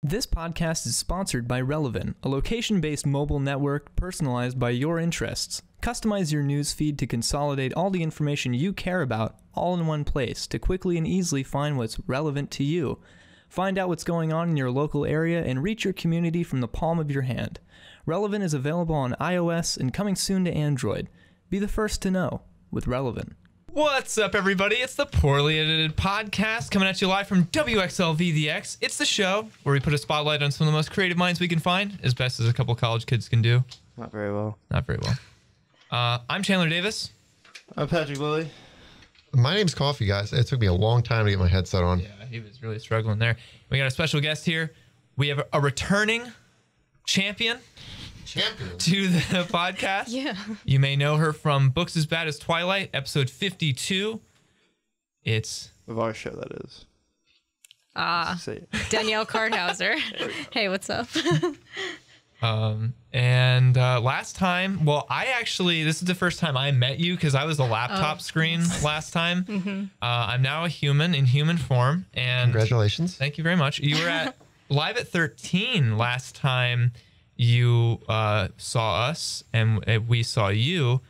This podcast is sponsored by Relevant, a location-based mobile network personalized by your interests. Customize your news feed to consolidate all the information you care about all in one place to quickly and easily find what's relevant to you. Find out what's going on in your local area and reach your community from the palm of your hand. Relevant is available on iOS and coming soon to Android. Be the first to know with Relevant. What's up, everybody? It's the Poorly Edited Podcast coming at you live from WXLVDX. It's the show where we put a spotlight on some of the most creative minds we can find, as best as a couple college kids can do. Not very well. Not very well. I'm Chandler Davis. I'm Patrick Lilly. My name's Coffee, guys. It took me a long time to get my headset on. Yeah, he was really struggling there. We got a special guest here. We have a returning champion to the podcast. Yeah. You may know her from Books as Bad as Twilight, episode 52. It's... Of our show, that is. Danielle Karthauser. Hey, what's up? Last time, well, this is the first time I met you because I was a laptop screen last time. Mm-hmm. I'm now a human in human form. And congratulations. Thank you very much. You were at Live at 13 last time you saw us and we saw you.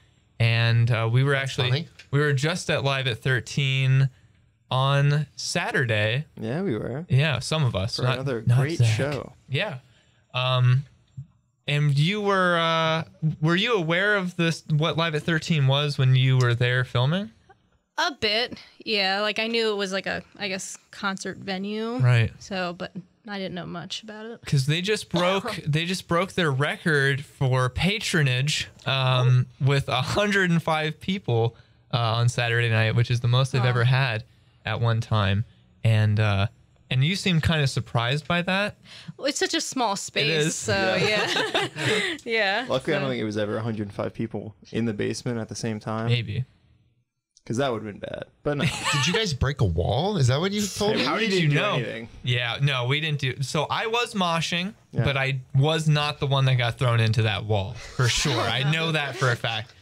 And we were we were just at Live at 13 on Saturday. Yeah, we were. Yeah, some of us. For another great show. Yeah. And you were you aware of this, what Live at 13 was when you were there filming? A bit, yeah. Like I knew it was like a, I guess, concert venue. Right. So, but I didn't know much about it. Because they just broke their record for patronage with 105 people on Saturday night, which is the most they've ever had at one time. And you seem kind of surprised by that. Well, it's such a small space, it is. so yeah. Yeah. Luckily, I don't think it was ever 105 people in the basement at the same time. Maybe. Because that would have been bad. But no. Did you guys break a wall? Is that what you told me? How did you know? Yeah, no, we didn't do. So I was moshing, but I was not the one that got thrown into that wall, for sure. I know that for a fact.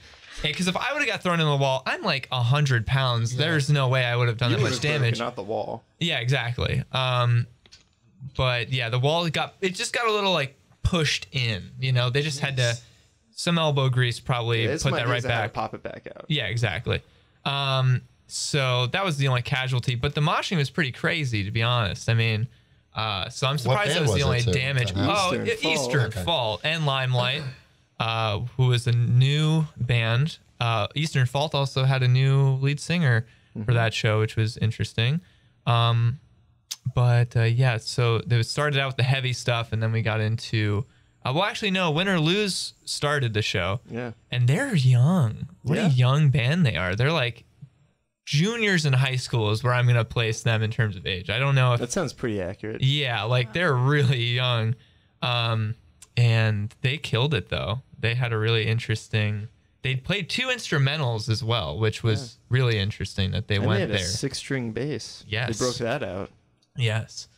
Because if I would have got thrown in the wall, I'm like 100 pounds. Yeah. There's no way I would have done that much damage. Not the wall. Yeah, exactly. But yeah, the wall just got a little like pushed in. You know, they just had to some elbow grease probably put that right back. Pop it back out. Yeah, exactly. So that was the only casualty. But the moshing was pretty crazy, to be honest. I mean, so I'm surprised that was the only damage. Eastern Fault and Limelight. Who is a new band. Eastern Fault also had a new lead singer for that show, which was interesting. Yeah, so they started out with the heavy stuff, and then we got into... Win or Lose started the show. Yeah. And they're young. What a young band they are. They're like juniors in high school is where I'm going to place them in terms of age. I don't know if... That sounds pretty accurate. Yeah, like they're really young. And they killed it, though. They had a really interesting... They played 2 instrumentals as well, which was really interesting that they went there. They had a 6-string bass. Yes. They broke that out. Yes.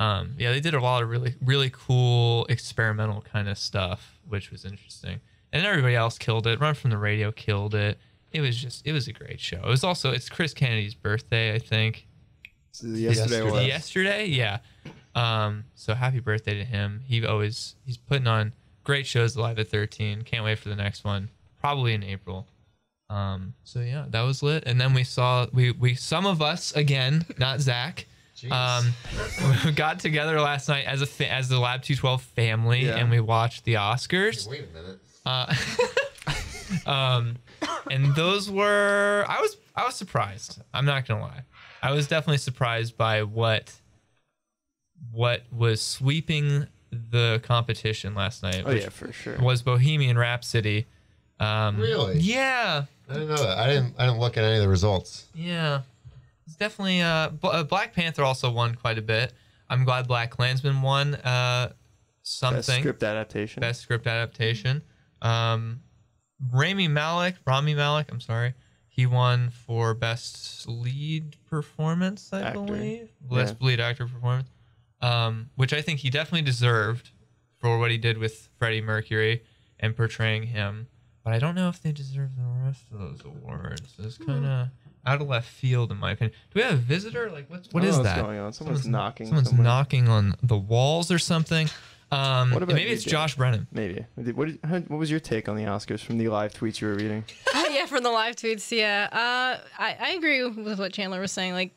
They did a lot of really, really cool experimental kind of stuff, which was interesting. And everybody else killed it. Run from the Radio killed it. It was a great show. It's Chris Kennedy's birthday, I think. So yesterday? Yeah. So happy birthday to him. He's putting on great shows Live at 13. Can't wait for the next one. Probably in April. So yeah, that was lit. And then we saw some of us again, not Zach. We got together last night as the Lab 212 family, and we watched the Oscars. Wait a minute. And those were I was surprised. I'm not gonna lie. I was definitely surprised by what was sweeping the competition last night. Oh yeah, for sure. Was Bohemian Rhapsody. Really? Yeah. I didn't know that. I didn't look at any of the results. Yeah. It's definitely Black Panther also won quite a bit. I'm glad Black Klansman won something. Best script adaptation. Rami Malek, I'm sorry. He won for best lead performance, I believe. Best lead actor performance. Which I think he definitely deserved for what he did with Freddie Mercury and portraying him. But I don't know if they deserve the rest of those awards. It's kind of out of left field in my opinion. Do we have a visitor? Like what is that? What's going on? Someone's knocking. Someone's knocking on the walls or something. What about maybe it's Josh Brennan. Maybe. What was your take on the Oscars from the live tweets you were reading? Yeah, from the live tweets. Yeah, I agree with what Chandler was saying. Like,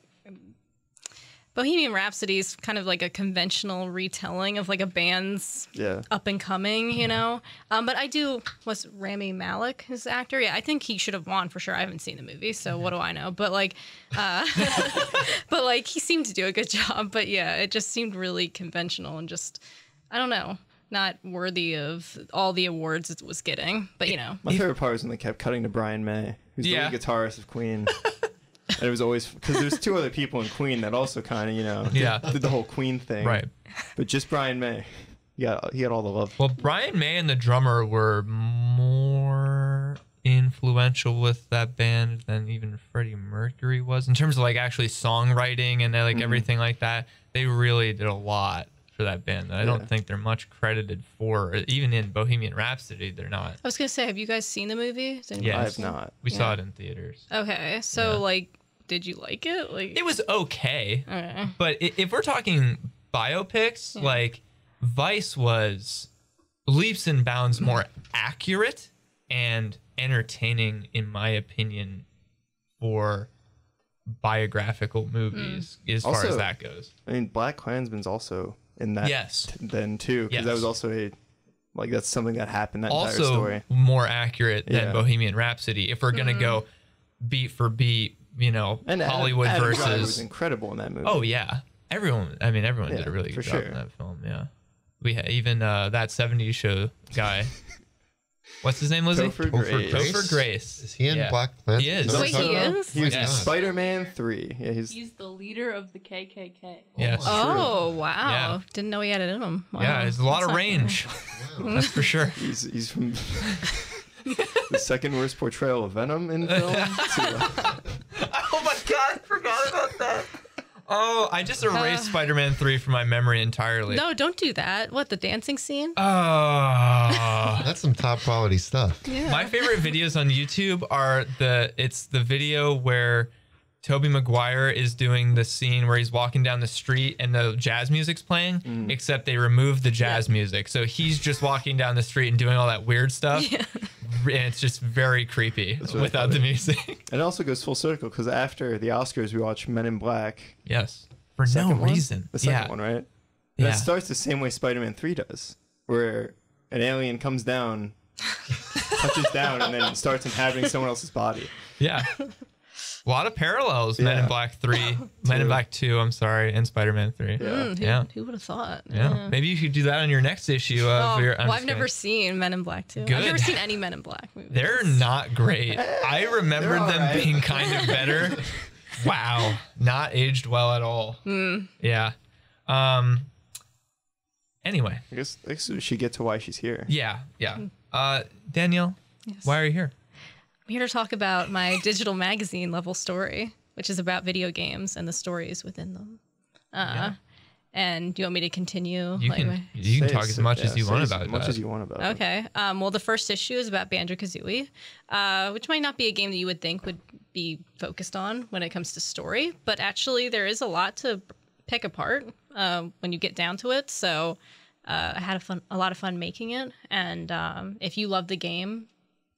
Bohemian Rhapsody is kind of like a conventional retelling of like a band's up and coming, you know. But was Rami Malek his actor? Yeah, I think he should have won for sure. I haven't seen the movie, so what do I know? But like, he seemed to do a good job. But yeah, it just seemed really conventional and just, I don't know, not worthy of all the awards it was getting. But you know, my favorite part was when they kept cutting to Brian May, who's the lead guitarist of Queen. And it was always because there's two other people in Queen that also kind of, you know, did the whole Queen thing. Right. But just Brian May. Yeah, he had all the love. Well, Brian May and the drummer were more influential with that band than even Freddie Mercury was in terms of like actually songwriting and like everything like that. They really did a lot for that band that I don't think they're much credited for. Even in Bohemian Rhapsody, they're not. I was gonna say, have you guys seen the movie? Yeah, I have not. We saw it in theaters. Okay, so like, did you like it? Like, it was okay. But if we're talking biopics, like Vice was leaps and bounds more accurate and entertaining, in my opinion, for biographical movies as far as that goes. I mean, Black Klansman's also in that then too, because that was also that's something that happened, that entire story. Also more accurate than Bohemian Rhapsody. If we're going to go beat for beat, you know, and Hollywood Adam versus... Driver was incredible in that movie. Oh, yeah. Everyone did a really good job in that film, yeah. We had even that 70s show guy. What's his name, Lizzy? Topher Grace. Is he in Black Panther? He is. Wait, he is? He was in Spider-Man 3. Yeah, he's the leader of the KKK. Yes. Oh, wow. Yeah. Didn't know he had it in him. Wow. Yeah, there's a lot of range. That's for sure. He's from the second worst portrayal of Venom in film. Oh my God, I forgot about that. Oh, I just erased Spider-Man 3 from my memory entirely. No, don't do that. What, the dancing scene? Oh. That's some top quality stuff. Yeah. My favorite videos on YouTube are the video where Tobey Maguire is doing the scene where he's walking down the street and the jazz music's playing, except they removed the jazz music. So he's just walking down the street and doing all that weird stuff. Yeah. And it's just very creepy without the music. And it also goes full circle because after the Oscars, we watch Men in Black. Yes. For no reason. The second one, right? And it starts the same way Spider-Man 3 does, where an alien comes down, touches down, and then starts inhabiting someone else's body. Yeah. A lot of parallels. Men in Black 3, Men in Black 2, I'm sorry, and Spider-Man 3. Who would have thought? Yeah. Maybe you could do that on your next issue of your... I've never seen Men in Black 2. Good. I've never seen any Men in Black movies. They're not great. I remembered them being kind of better. Wow. Not aged well at all. Yeah. Anyway. I guess we should get to why she's here. Yeah. Danielle, why are you here? I'm here to talk about my digital magazine, LevelStory, which is about video games and the stories within them. And do you want me to continue? You can talk as much as you want about it. As much as you want about it. Okay. Well, the first issue is about Banjo-Kazooie, which might not be a game that you would think would be focused on when it comes to story, but actually there is a lot to pick apart when you get down to it. So I had a lot of fun making it, and if you love the game,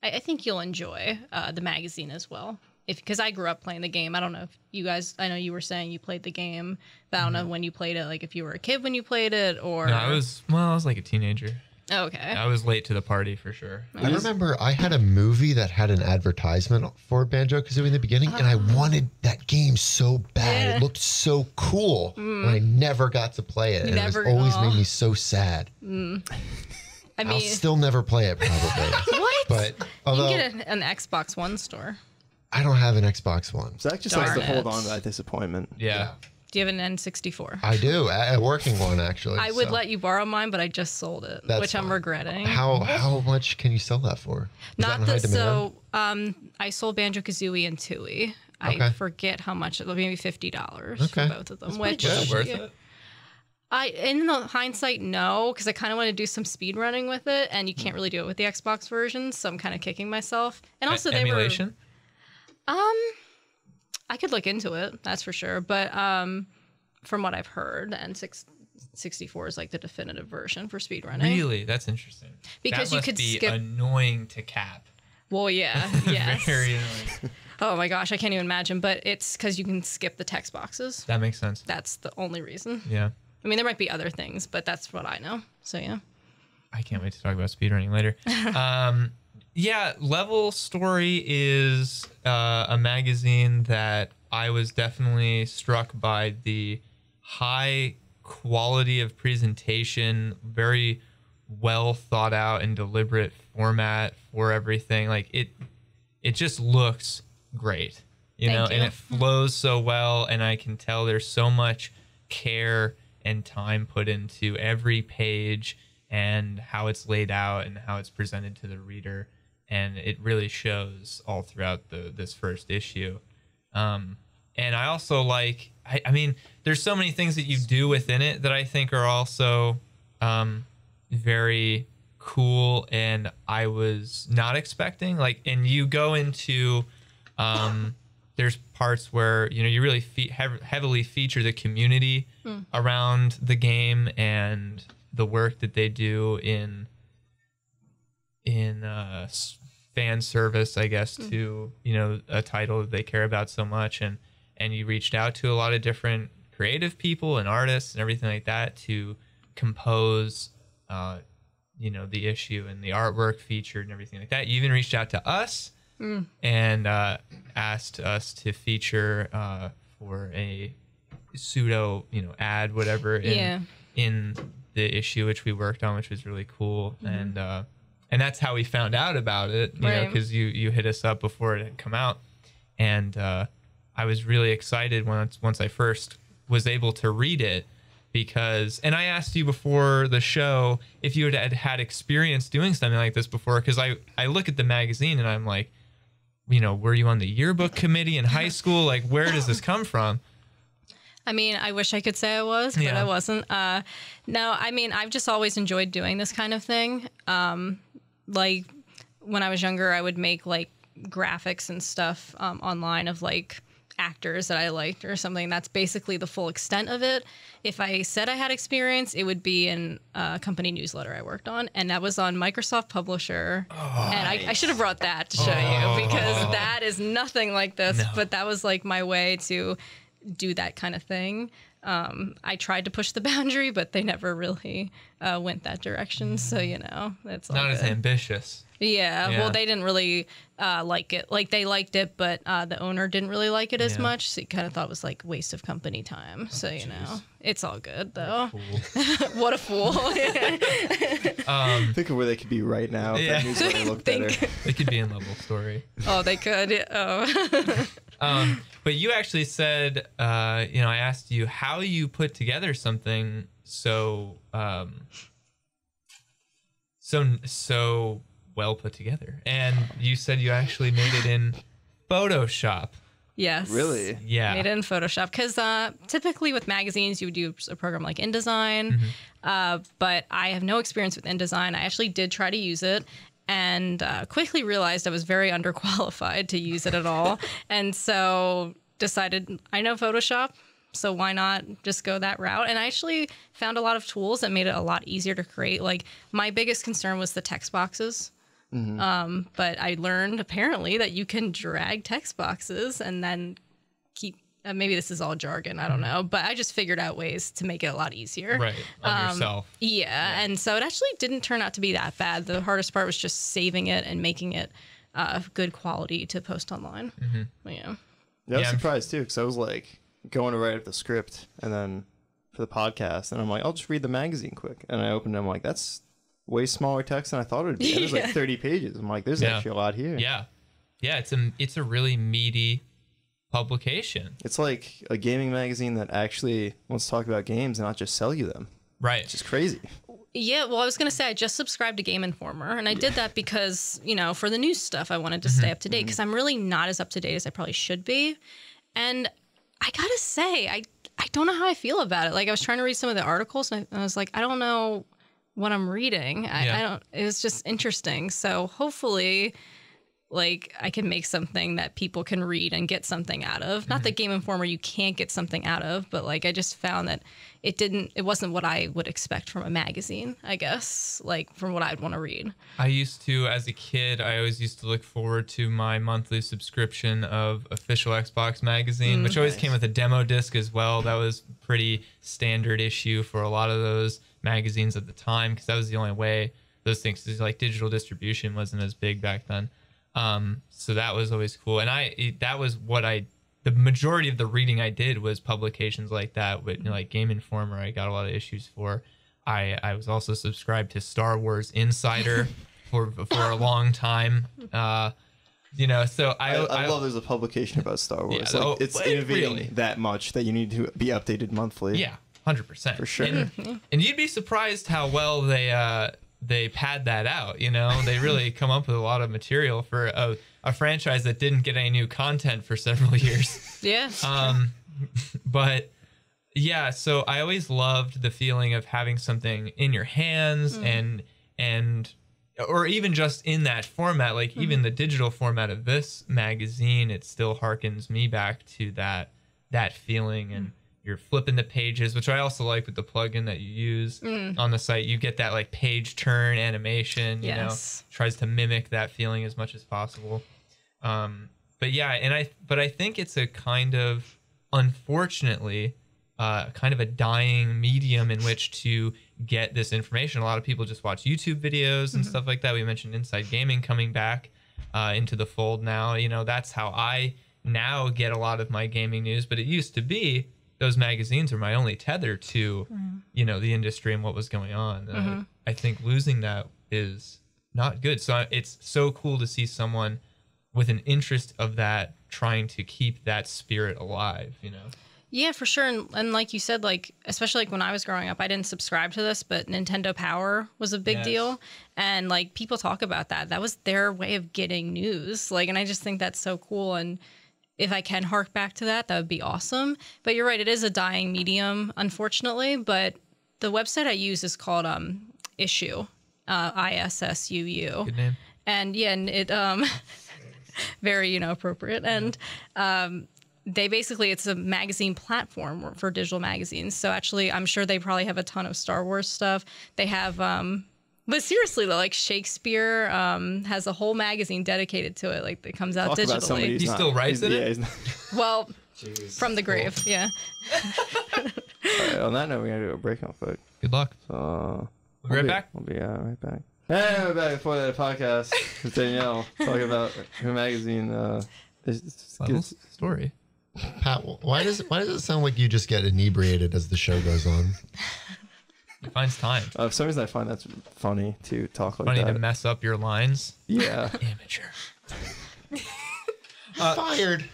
I think you'll enjoy the magazine as well. Because I grew up playing the game. I don't know if you guys, I know you were saying you played the game, but I don't know when you played it, like if you were a kid when you played it or... No, I was like a teenager. Oh, okay. I was late to the party for sure. I remember I had a movie that had an advertisement for Banjo-Kazooie in the beginning, and I wanted that game so bad. It looked so cool, and I never got to play it. And it always made me so sad. I mean, I'll still never play it, probably. What? But although, you can get an Xbox One store. I don't have an Xbox One. Zach just likes to hold on to that disappointment. Yeah. Do you have an N64? I do, a working one actually. I would let you borrow mine, but I just sold it, which I'm regretting. How much can you sell that for? I sold Banjo-Kazooie and Tooie. I forget how much, maybe $50 for both of them. That's which was it worth it? In the hindsight, no, because I kind of want to do some speed running with it, and you can't really do it with the Xbox version, so I'm kind of kicking myself. And also, emulation? I could look into it, that's for sure. But from what I've heard, the N64 is like the definitive version for speedrunning. Really? That's interesting. Because that you must could be skip. annoying to cap. Well, yeah, yes. Very annoying. Oh my gosh, I can't even imagine. But it's because you can skip the text boxes. That makes sense. That's the only reason. Yeah. I mean, there might be other things, but that's what I know. So yeah. I can't wait to talk about speedrunning later. Yeah, LevelStory is a magazine that I was definitely struck by the high quality of presentation, very well thought out and deliberate format for everything. Like it just looks great, you know, and it flows so well. And I can tell there's so much care and time put into every page and how it's laid out and how it's presented to the reader. And it really shows all throughout this first issue. And I also like, I mean, there's so many things that you do within it that I think are also very cool and I was not expecting. Like, and you go into, there's parts where, you know, you really heavily feature the community around the game and the work that they do in fan service, I guess, to, you know, a title that they care about so much. And you reached out to a lot of different creative people and artists and everything like that to compose, you know, the issue and the artwork featured and everything like that. You even reached out to us and asked us to feature for a pseudo, you know, ad, whatever, in the issue, which we worked on, which was really cool. And that's how we found out about it, you know, because you hit us up before it had come out. And I was really excited once I first was able to read it because, and I asked you before the show if you had experience doing something like this before, because I look at the magazine and I'm like, you know, were you on the yearbook committee in high school? Like, where does this come from? I mean, I wish I could say I was, but I wasn't. No, I mean, I've just always enjoyed doing this kind of thing. Like, when I was younger, I would make, like, graphics and stuff online of, like, actors that I liked or something. That's basically the full extent of it. If I said I had experience, it would be in a company newsletter I worked on, and that was on Microsoft Publisher. And I should have brought that to show you because that is nothing like this, but that was, like, my way to do that kind of thing. I tried to push the boundary, but they never really went that direction. So, you know, it's not as ambitious. Yeah, well, they didn't really like it. Like, they liked it, but the owner didn't really like it as much. So he kind of thought it was like waste of company time. So, you know, it's all good, though. What a fool. Think of where they could be right now if that newsletter looked better. They could be in LevelStory. Oh, they could. Oh. But you actually said, you know, I asked you how you put together something so well put together, and you said you actually made it in Photoshop. Yes. Really? Yeah. Made it in Photoshop because typically with magazines you would use a program like InDesign, but I have no experience with InDesign. I actually did try to use it. And quickly realized I was very underqualified to use it at all. And so decided I know Photoshop, so why not just go that route? And I actually found a lot of tools that made it a lot easier to create. Like, my biggest concern was the text boxes. But I learned apparently that you can drag text boxes and then keep, maybe this is all jargon, I don't know, but I just figured out ways to make it a lot easier. Right, on yourself. Yeah, and so it actually didn't turn out to be that bad. The hardest part was just saving it and making it good quality to post online. Yeah, I was surprised too, because I was like going to write up the script and then for the podcast, and I'm like, I'll just read the magazine quick. And I opened it, I'm like, that's way smaller text than I thought it would be. It was like 30 pages. I'm like, there's actually a lot here. Yeah, it's a really meaty publication. It's like a gaming magazine that actually wants to talk about games and not just sell you them. Right. It's just crazy. Yeah, well, I was going to say I just subscribed to Game Informer, and I did that because, you know, for the news stuff, I wanted to stay up to date because I'm really not as up to date as I probably should be. And I got to say, I don't know how I feel about it. Like, I was trying to read some of the articles, and I was like, I don't know what I'm reading. I don't, it was just interesting. So hopefully like I can make something that people can read and get something out of. Not that Game Informer you can't get something out of, but like I just found that it wasn't what I would expect from a magazine, I guess, like from what I'd want to read. I used to, as a kid, I always used to look forward to my monthly subscription of Official Xbox Magazine, which always came with a demo disc as well. That was pretty standard issue for a lot of those magazines at the time, because that was the only way those things, like digital distribution wasn't as big back then. So that was always cool. And that was what the majority of the reading I did was publications like that, with like Game Informer. I got a lot of issues for. I was also subscribed to Star Wars Insider for a long time. So I love there's a publication about Star Wars. Yeah, it's innovating that much that you need to be updated monthly. Yeah, 100%. For sure. And you'd be surprised how well they pad that out. They really come up with a lot of material for a franchise that didn't get any new content for several years. Yeah. But yeah, so I always loved the feeling of having something in your hands and or even just in that format, like even the digital format of this magazine, it still harkens me back to that feeling. And you're flipping the pages, which I also like with the plugin that you use on the site. You get that like page turn animation, tries to mimic that feeling as much as possible. But yeah, but I think it's a kind of, unfortunately, kind of a dying medium in which to get this information. A lot of people just watch YouTube videos and stuff like that. We mentioned Inside Gaming coming back into the fold now. That's how I now get a lot of my gaming news. But it used to be those magazines are my only tether to, the industry and what was going on. I think losing that is not good. So it's so cool to see someone with an interest of that trying to keep that spirit alive, Yeah, for sure. And like you said, like, especially like when I was growing up, I didn't subscribe to this, but Nintendo Power was a big deal. And like people talk about that. That was their way of getting news. Like, and I just think that's so cool. And if I can hark back to that, that would be awesome. But you're right, it is a dying medium, unfortunately. But the website I use is called Issue, ISSUU. Good name. And yeah, and it very appropriate. And they basically, it's a magazine platform for digital magazines. So actually, I'm sure they probably have a ton of Star Wars stuff. They have, but seriously though, like Shakespeare has a whole magazine dedicated to it. Like it comes out digitally. He still writes in it? Well, from the grave, yeah. All right, on that note, we gotta do a breakout quick. Good luck. So We'll be right back. We'll be right back. Hey, we're back before the podcast with Danielle talking about her magazine. LevelStory. Pat, why does it sound like you just get inebriated as the show goes on? He finds time. For some reason, I find that's funny to talk like Funny that. to mess up your lines. Yeah. Amateur. Fired.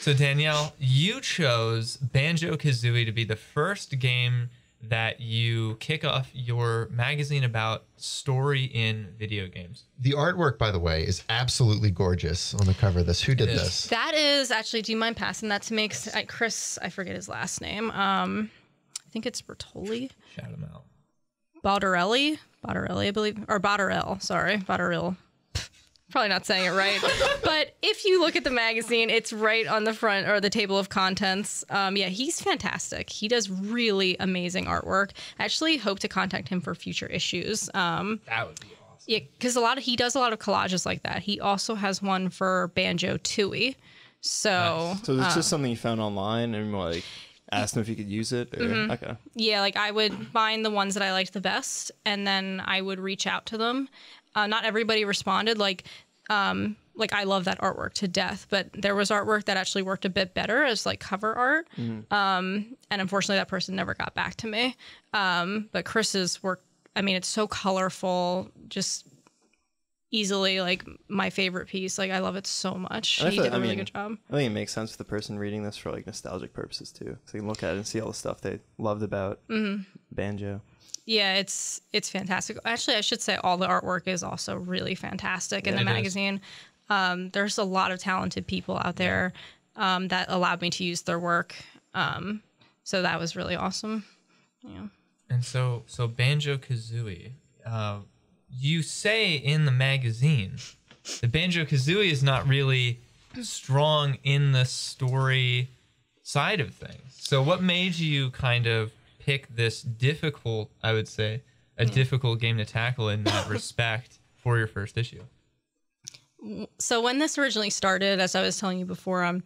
So Danielle, you chose Banjo-Kazooie to be the first game that you kick off your magazine about story in video games. The artwork, by the way, is absolutely gorgeous on the cover of this. Who did this? That is actually, do you mind passing that to me? 'Cause Chris, I forget his last name. I think it's Bertoli. Shout him out. Bottarelli, I believe, or Bottarell. Sorry, Bottarell. Probably not saying it right. But if you look at the magazine, it's right on the front or the table of contents. Yeah, he's fantastic. He does really amazing artwork. I actually hope to contact him for future issues. That would be awesome. Yeah, because he does a lot of collages like that. He also has one for Banjo-Tooie. So, nice. So it's just something you found online and like asked him if you could use it? Or, Okay. Yeah, like I would find the ones that I liked the best, and then I would reach out to them. Not everybody responded. Like I love that artwork to death, but there was artwork that actually worked a bit better as like cover art. And unfortunately, that person never got back to me. But Chris's work, I mean, it's so colorful, just easily like my favorite piece. Like I love it so much. He did a really good job. I think it makes sense for the person reading this for like nostalgic purposes too, so you can look at it and see all the stuff they loved about Banjo. Yeah, it's fantastic. Actually, I should say all the artwork is also really fantastic in the magazine. There's a lot of talented people out there that allowed me to use their work. So that was really awesome. Yeah. And so Banjo-Kazooie, you say in the magazine the Banjo-Kazooie is not really strong in the story side of things. So what made you kind of pick this difficult, I would say, a difficult game to tackle in that respect for your first issue? So when this originally started, as I was telling you before,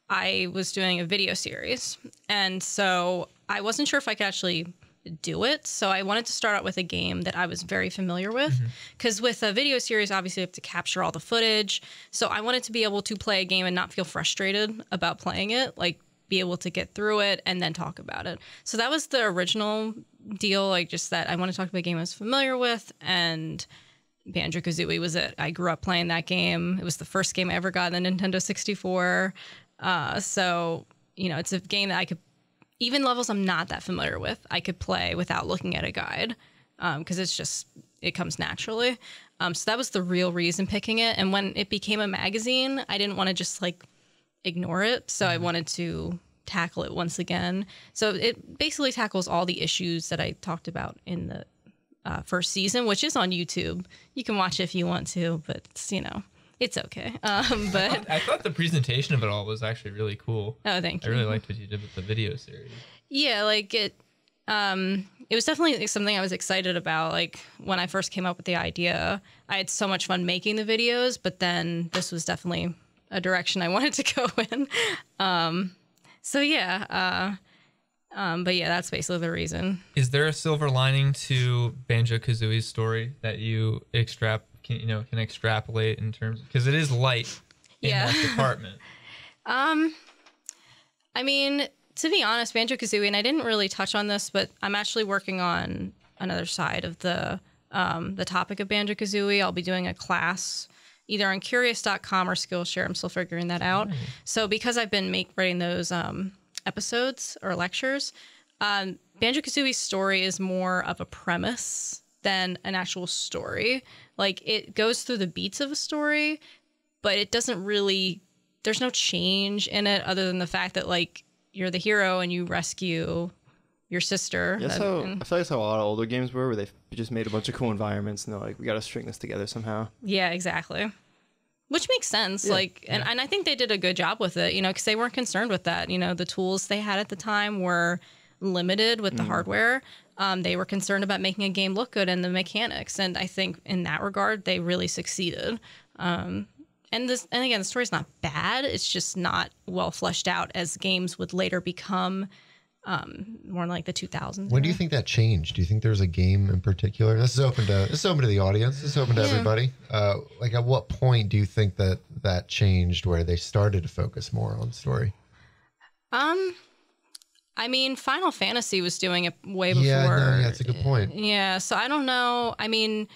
I was doing a video series. And so I wasn't sure if I could actually do it. So I wanted to start out with a game that I was very familiar with. Because with a video series, obviously you have to capture all the footage. So I wanted to be able to play a game and not feel frustrated about playing it, like be able to get through it and then talk about it. So that was the original deal, like just that I want to talk about a game I was familiar with, and Banjo-Kazooie was it. I grew up playing that game. It was the first game I ever got on the Nintendo 64. So, you know, it's a game that I could, even levels I'm not that familiar with, I could play without looking at a guide, because it's just, it comes naturally. So that was the real reason picking it. And when it became a magazine, I didn't want to just like ignore it. So I wanted to tackle it once again. So it basically tackles all the issues that I talked about in the first season, which is on YouTube. You can watch it if you want to, but it's, you know, it's okay. But I thought the presentation of it all was actually really cool. Oh, thank you. I really liked what you did with the video series. Yeah, like it was definitely something I was excited about. Like when I first came up with the idea, I had so much fun making the videos, but then this was definitely a direction I wanted to go in. So yeah, but yeah, that's basically the reason. Is there a silver lining to Banjo-Kazooie's story that you can extrapolate in terms, because it is light in that department? I mean, to be honest, Banjo-Kazooie, and I didn't really touch on this, but I'm actually working on another side of the topic of Banjo-Kazooie. I'll be doing a class either on Curious.com or Skillshare. I'm still figuring that out. So because I've been writing those episodes or lectures, Banjo-Kazooie's story is more of a premise than an actual story. Like it goes through the beats of a story, but it doesn't really, there's no change in it other than the fact that like you're the hero and you rescue your sister. Yeah, so I feel like that's how a lot of older games were, where they just made a bunch of cool environments and they're like, we got to string this together somehow. Yeah, exactly. Which makes sense. Yeah. And I think they did a good job with it, you know, because they weren't concerned with that. You know, the tools they had at the time were limited with the hardware. They were concerned about making a game look good and the mechanics. And I think in that regard, they really succeeded. And again, the story's not bad. It's just not well fleshed out as games would later become, more like the 2000s. When do you think that changed? Do you think there's a game in particular? This is open to the audience. This is open to everybody. Like at what point do you think that changed where they started to focus more on story? I mean, Final Fantasy was doing it way before. Yeah, that's a good point. Yeah, so I don't know. I mean,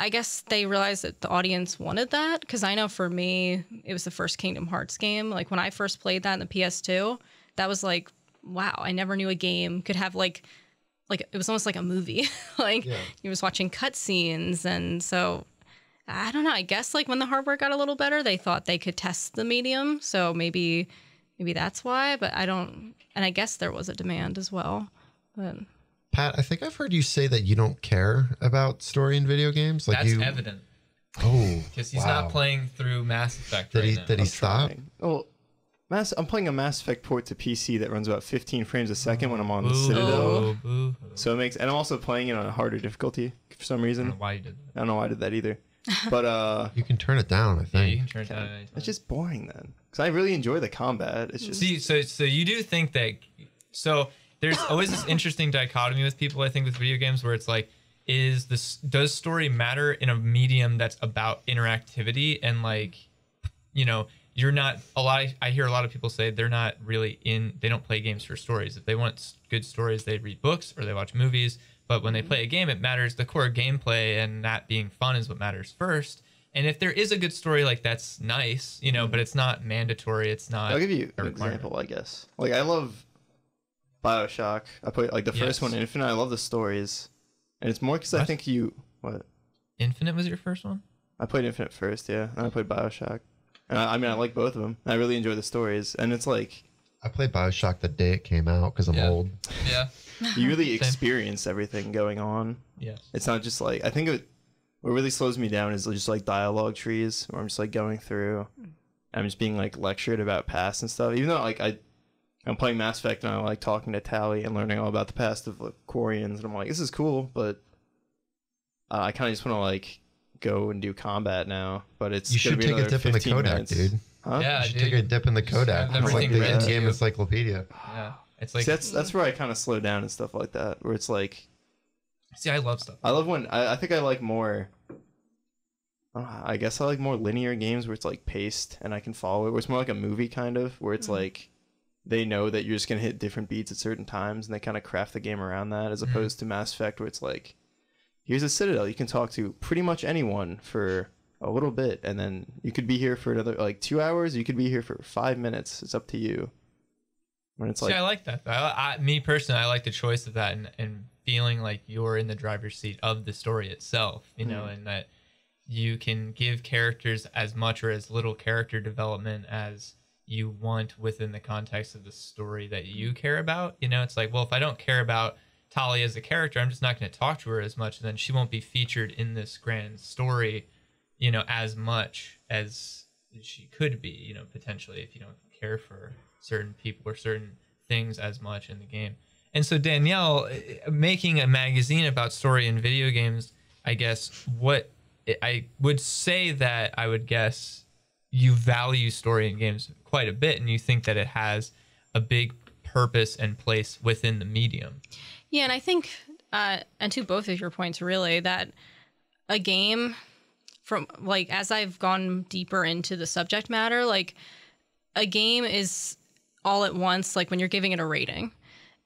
I guess they realized that the audience wanted that, because I know for me, it was the first Kingdom Hearts game. Like when I first played that in the PS2, that was like, wow, I never knew a game could have like it was almost like a movie. You was watching cutscenes, and so I don't know. I guess like when the hardware got a little better, they thought they could test the medium. So maybe that's why. But I don't. And I guess there was a demand as well. But Pat, I think I've heard you say that you don't care about story in video games. Like That's evident. Oh, because he's not playing through Mass Effect right now. Did he stop? Oh, I'm playing a Mass Effect port to PC that runs about 15 frames a second when I'm on the Citadel. So it makes, and I'm also playing it on a harder difficulty for some reason. I don't know why you did that. I don't know why I did that either. But you can turn it down, I think. Yeah, you can turn it down. It's just boring then, because I really enjoy the combat. It's just so you do think that, so there's always this interesting dichotomy with people, I think, with video games, where it's like, does story matter in a medium that's about interactivity? And like, you know, you're not I hear a lot of people say they're not really they don't play games for stories. If they want good stories, they read books or they watch movies. But when they play a game, it matters the core gameplay, and that being fun is what matters first. And if there is a good story, like, that's nice, you know, but it's not mandatory. It's not. I'll give you an example, I guess. Like, I love BioShock. I played like the first one, Infinite. I love the stories, and it's more because I think what? Infinite was your first one? I played Infinite first, yeah, and I played BioShock. And I mean, I like both of them. I really enjoy the stories, and it's like I played BioShock the day it came out because I'm old. Yeah. You really experience everything going on. Yes. It's not just like, I think what really slows me down is just like dialogue trees, where I'm just like going through, and I'm just being like lectured about past and stuff. Even though like I'm playing Mass Effect and I like talking to Tally and learning all about the past of like Quarians, and I'm like, this is cool, but I kind of just want to like go and do combat now. But it's you should take a dip in the Kodak, dude. Huh? Yeah, you should take a dip in the Kodak. It's like the in-game encyclopedia. Yeah, it's like See, that's where I kind of slow down and stuff like that. Where it's like, see, I love stuff. I love when I think I like more. I guess I like more linear games where it's like paced and I can follow it. Where it's more like a movie kind of, where it's like they know that you're just gonna hit different beats at certain times and they kind of craft the game around that, as opposed to Mass Effect where it's like, here's a citadel, you can talk to pretty much anyone for a little bit, and then you could be here for another like 2 hours, you could be here for 5 minutes, it's up to you. When it's like, see, I like that. Me personally, I like the choice of that, and feeling like you're in the driver's seat of the story itself, you know, and that you can give characters as much or as little character development as you want within the context of the story that you care about. You know, it's like, well, if I don't care about Tali as a character, I'm just not going to talk to her as much, and then she won't be featured in this grand story, you know, as much as she could be, you know, potentially, if you don't care for certain people or certain things as much in the game. And so Danielle, making a magazine about story in video games, I guess what I would say that I would guess you value story in games quite a bit, and you think that it has a big purpose and place within the medium. Yeah, and I think, and to both of your points, really, that a game, from like, as I've gone deeper into the subject matter, like a game is all at once, like when you're giving it a rating,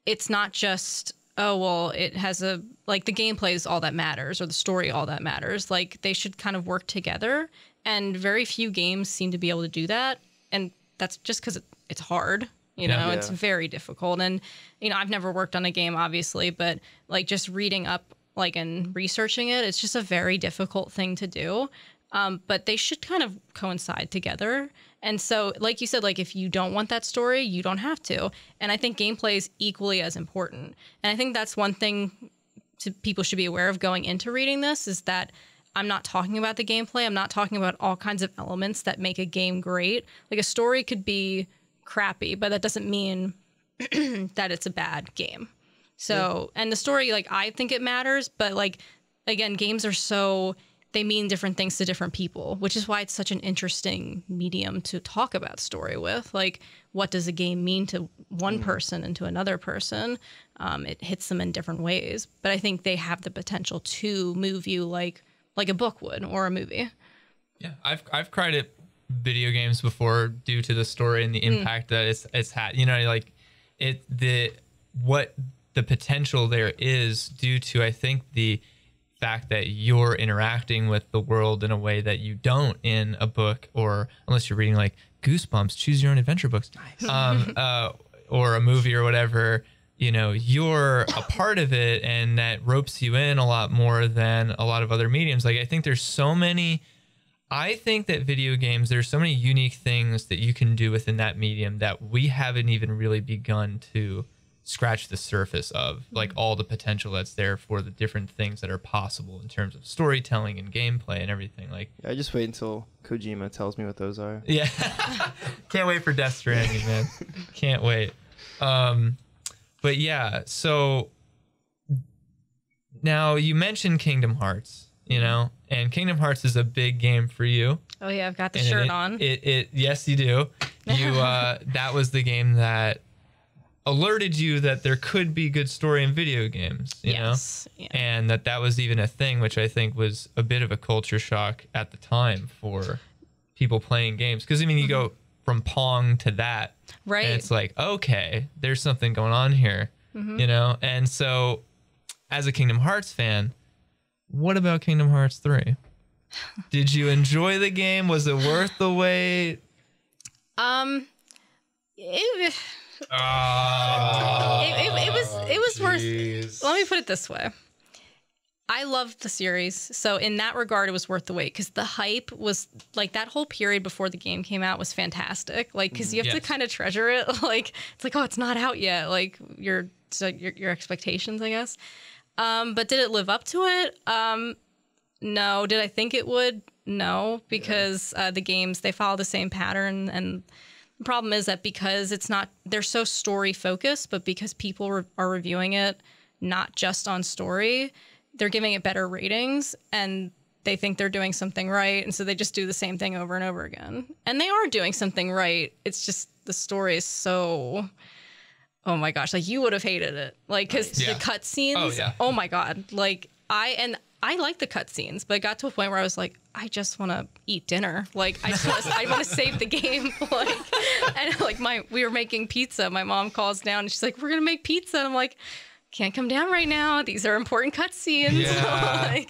it's not just, oh, well, it has a, like the gameplay is all that matters or the story all that matters. Like they should kind of work together, and very few games seem to be able to do that. And that's just because it's hard. You know, it's very difficult. And, you know, I've never worked on a game, obviously, but like just reading up, like, and researching it, it's just a very difficult thing to do. But they should kind of coincide together. And so, like you said, like if you don't want that story, you don't have to. And I think gameplay is equally as important. And I think that's one thing people should be aware of going into reading this, is that I'm not talking about the gameplay. I'm not talking about all kinds of elements that make a game great. Like a story could be crappy, but that doesn't mean that it's a bad game. So, and the story, like, I think it matters, but like, again, games are so, they mean different things to different people, which is why it's such an interesting medium to talk about story with. Like, what does a game mean to one person and to another person? It hits them in different ways, but I think they have the potential to move you like a book would, or a movie. Yeah, I've cried at video games before due to the story and the impact that it's had. You know, like what the potential there is due to, I think, the fact that you're interacting with the world in a way that you don't in a book, or unless you're reading like Goosebumps, choose your own adventure books, or a movie or whatever. You know, you're a part of it, and that ropes you in a lot more than a lot of other mediums. Like, I think there's so many, I think that video games, there's so many unique things that you can do within that medium that we haven't even really begun to scratch the surface of, like all the potential that's there for the different things that are possible in terms of storytelling and gameplay and everything. Like, I just wait until Kojima tells me what those are. Yeah. Can't wait for Death Stranding, man. Can't wait. But yeah, so now you mentioned Kingdom Hearts, you know, and Kingdom Hearts is a big game for you. Oh yeah, I've got the shirt on. Yes, you do. You that was the game that alerted you that there could be good story in video games, you know? Yeah. And that was even a thing, which I think was a bit of a culture shock at the time for people playing games. Because, I mean, you go from Pong to that. Right. And it's like, okay, there's something going on here, you know? And so, as a Kingdom Hearts fan, what about Kingdom Hearts 3? Did you enjoy the game? Was it worth the wait? It was worth. Let me put it this way. I loved the series, so in that regard, it was worth the wait, because the hype was, like, that whole period before the game came out was fantastic. Like, because you have to kind of treasure it. Like, it's like, oh, it's not out yet. Like, your expectations, I guess. But did it live up to it? No. Did I think it would? No, because the games, they follow the same pattern. And the problem is that because it's not, they're so story focused, but because people are reviewing it not just on story, they're giving it better ratings and they think they're doing something right. And so they just do the same thing over and over again. And they are doing something right. It's just the story is so, oh my gosh, like you would have hated it. Like, because the cutscenes, oh my God. Like, I like the cutscenes, but it got to a point where I was like, I just want to eat dinner. Like, I want to save the game. Like, and like we were making pizza. My mom calls down and she's like, we're going to make pizza. And I'm like, can't come down right now. These are important cutscenes. Yeah.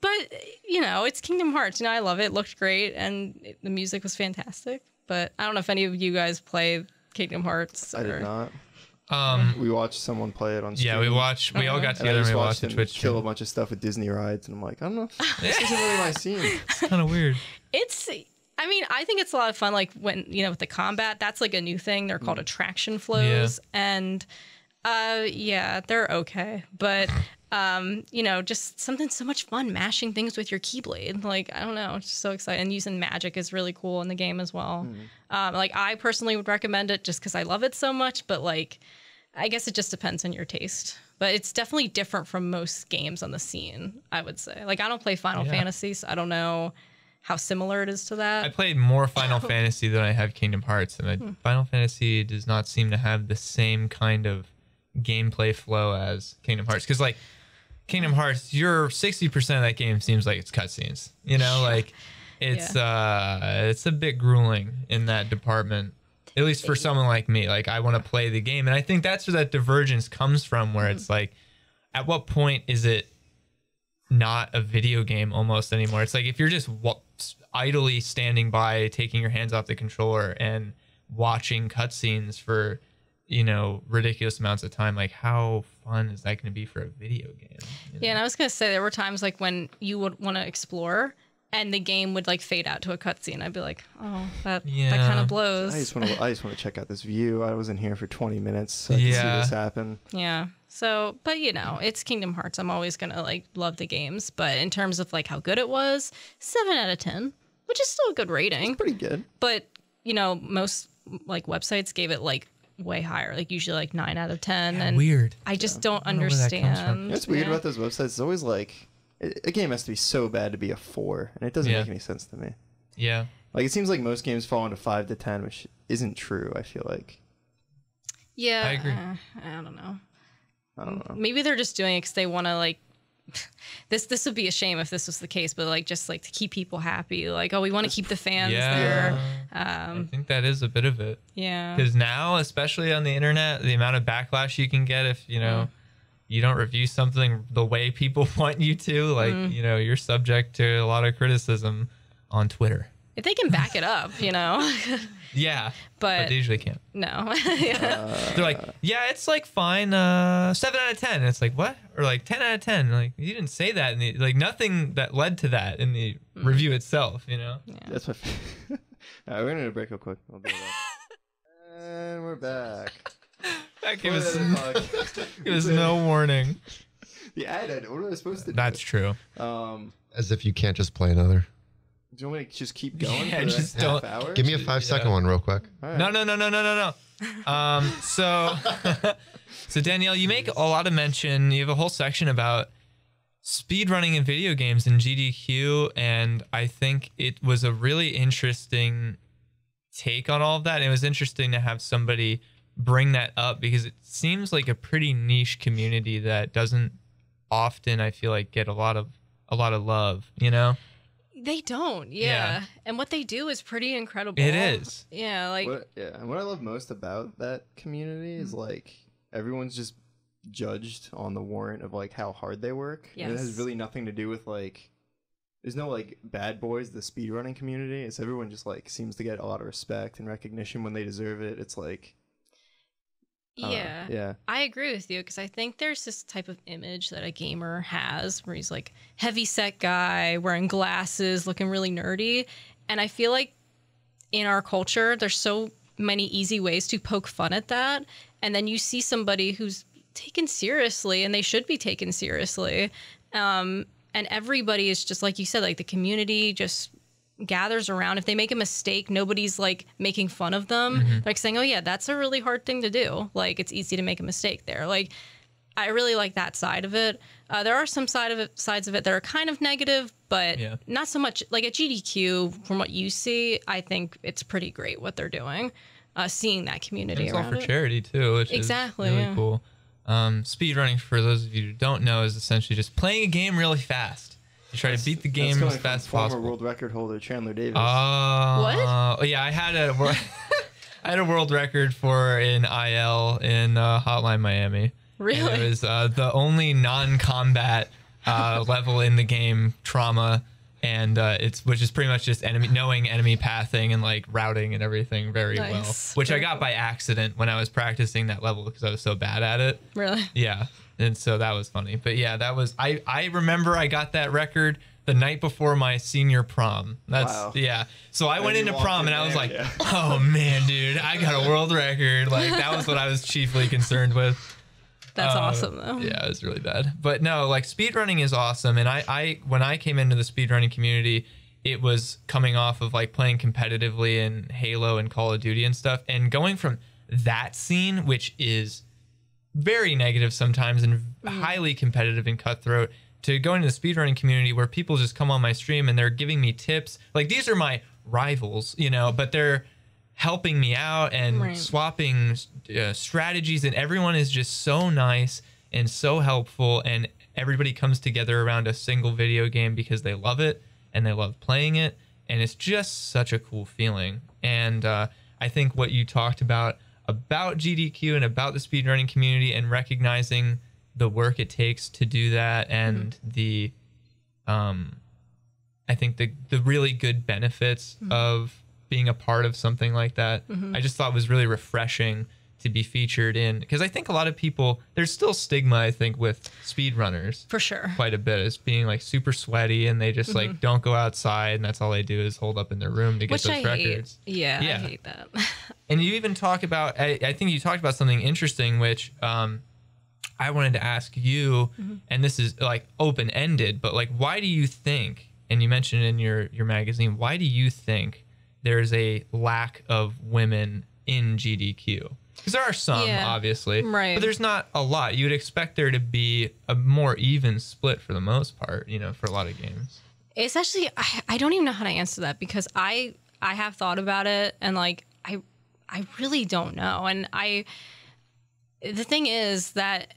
But you know, it's Kingdom Hearts. You know, I love it. It looked great. And the music was fantastic. But I don't know if any of you guys play Kingdom Hearts. I did not. We watched someone play it on stream. Yeah, we all got together and we watched the Twitch kill a bunch of stuff with Disney rides, and I'm like, I don't know, this isn't really my scene. It's kind of weird. I mean, I think it's a lot of fun. Like when, you know, with the combat, that's like a new thing. They're called attraction flows, and they're okay. But you know, just something so much fun mashing things with your Keyblade. Like, I don't know, it's just so exciting. And using magic is really cool in the game as well. Like, I personally would recommend it just because I love it so much, but like, I guess it just depends on your taste. But it's definitely different from most games on the scene, I would say. Like, I don't play Final Fantasy, so I don't know how similar it is to that. I played more Final Fantasy than I have Kingdom Hearts, and Final Fantasy does not seem to have the same kind of gameplay flow as Kingdom Hearts. Because, like, Kingdom Hearts, you're 60% of that game seems like it's cutscenes. You know, like it's a bit grueling in that department. At least for someone like me. Like, I want to play the game, and I think that's where that divergence comes from. Where it's like, at what point is it not a video game almost anymore? It's like if you're just idly standing by, taking your hands off the controller and watching cutscenes for, you know, ridiculous amounts of time, like how fun is that going to be for a video game? You know? Yeah, and I was going to say there were times like when you would want to explore and the game would like fade out to a cutscene. I'd be like, oh, that kind of blows. I just want to check out this view. I was in here for 20 minutes so I can see this happen. Yeah. So, but you know, it's Kingdom Hearts. I'm always going to like love the games, but in terms of like how good it was, 7 out of 10, which is still a good rating. It's pretty good. But, you know, most like websites gave it like way higher, like usually like 9 out of 10. Yeah, and weird. I just don't understand. You know what's weird about those websites? It's always like a game has to be so bad to be a 4, and it doesn't make any sense to me. Yeah. Like, it seems like most games fall into 5 to 10, which isn't true, I feel like. Yeah. I agree. I don't know. I don't know. Maybe they're just doing it because they want to like this would be a shame if this was the case, but like just like to keep people happy, like, oh, we want to keep the fans there. I think that is a bit of it. Yeah. Because now, especially on the internet, the amount of backlash you can get if you know you don't review something the way people want you to, like you know, you're subject to a lot of criticism on Twitter. If they can back it up, you know. Yeah, but they usually can't. No. They're like, yeah, it's like fine, 7 out of 10. And it's like, what? Or like 10 out of 10. Like, you didn't say that in the, like, nothing that led to that in the review itself, you know? Yeah. That's what. All right, we're gonna do a break real quick. I'll be back. And we're back. That gave us no warning. The ad, what am I supposed to do? That's true. As if you can't just play another. Do you want me to just keep going Yeah, for the just next don't- half hour? Give me a 5-second one real quick. All right. No. So Danielle, you make a lot of mention. You have a whole section about speedrunning in video games in GDQ, and I think it was a really interesting take on all of that. And it was interesting to have somebody bring that up because it seems like a pretty niche community that doesn't often, I feel like, get a lot of love, you know? They don't, yeah. And what they do is pretty incredible. It is. Yeah, like And what I love most about that community is like everyone's just judged on the warrant of like how hard they work. Yes. And it has really nothing to do with like there's no like bad boys, the speedrunning community. It's everyone just like seems to get a lot of respect and recognition when they deserve it. It's like yeah. I agree with you because I think there's this type of image that a gamer has where he's like heavy set guy wearing glasses, looking really nerdy. And I feel like in our culture, there's so many easy ways to poke fun at that. And then you see somebody who's taken seriously and they should be taken seriously. And And everybody is just, like you said, like the community just gathers around. If they make a mistake, nobody's like making fun of them. Like saying, oh yeah, that's a really hard thing to do. Like it's easy to make a mistake there. Like I really like that side of it. There are some sides of it that are kind of negative, but not so much. Like at GDQ, from what you see, I think it's pretty great what they're doing. Seeing that community and it's around all for charity too, which is really cool. Speedrunning, for those of you who don't know, is essentially just playing a game really fast. You try to beat the game as fast as possible. Former world record holder Chandler Davis. What? Yeah, I had a world record for an IL in Hotline Miami. Really? And it was the only non-combat level in the game, trauma, and which is pretty much just knowing enemy pathing and like routing and everything very well. Which I got by accident when I was practicing that level because I was so bad at it. Really? Yeah, and so that was funny. But yeah, that was I remember I got that record the night before my senior prom. Yeah. So I went into prom and I was like, oh man, dude, I got a world record. Like that was what I was chiefly concerned with. That's awesome though. Yeah, it was really bad. But no, like speedrunning is awesome. And I when I came into the speedrunning community, it was coming off of like playing competitively in Halo and Call of Duty and stuff. And going from that scene, which is very negative sometimes and highly competitive and cutthroat, to going to the speedrunning community where people just come on my stream and they're giving me tips. Like these are my rivals, you know, but they're helping me out and swapping strategies, and everyone is just so nice and so helpful, and everybody comes together around a single video game because they love it and they love playing it, and it's just such a cool feeling. And I think what you talked about GDQ and about the speedrunning community and recognizing the work it takes to do that, and the I think the really good benefits of being a part of something like that, I just thought was really refreshing to be featured in, because I think a lot of people, there's still stigma, I think, with speedrunners. For sure. Quite a bit, as being like super sweaty and they just like don't go outside and that's all they do is hold up in their room to get those records. Yeah, I hate that. And you even talk about, I think you talked about something interesting, which I wanted to ask you, and this is like open-ended, but like, why do you think, and you mentioned in your magazine, why do you think there's a lack of women in GDQ? Because there are some, obviously, but there's not a lot. You would expect there to be a more even split for the most part, you know, for a lot of games. It's actually, I don't even know how to answer that, because I have thought about it, and like, I really don't know. And the thing is that,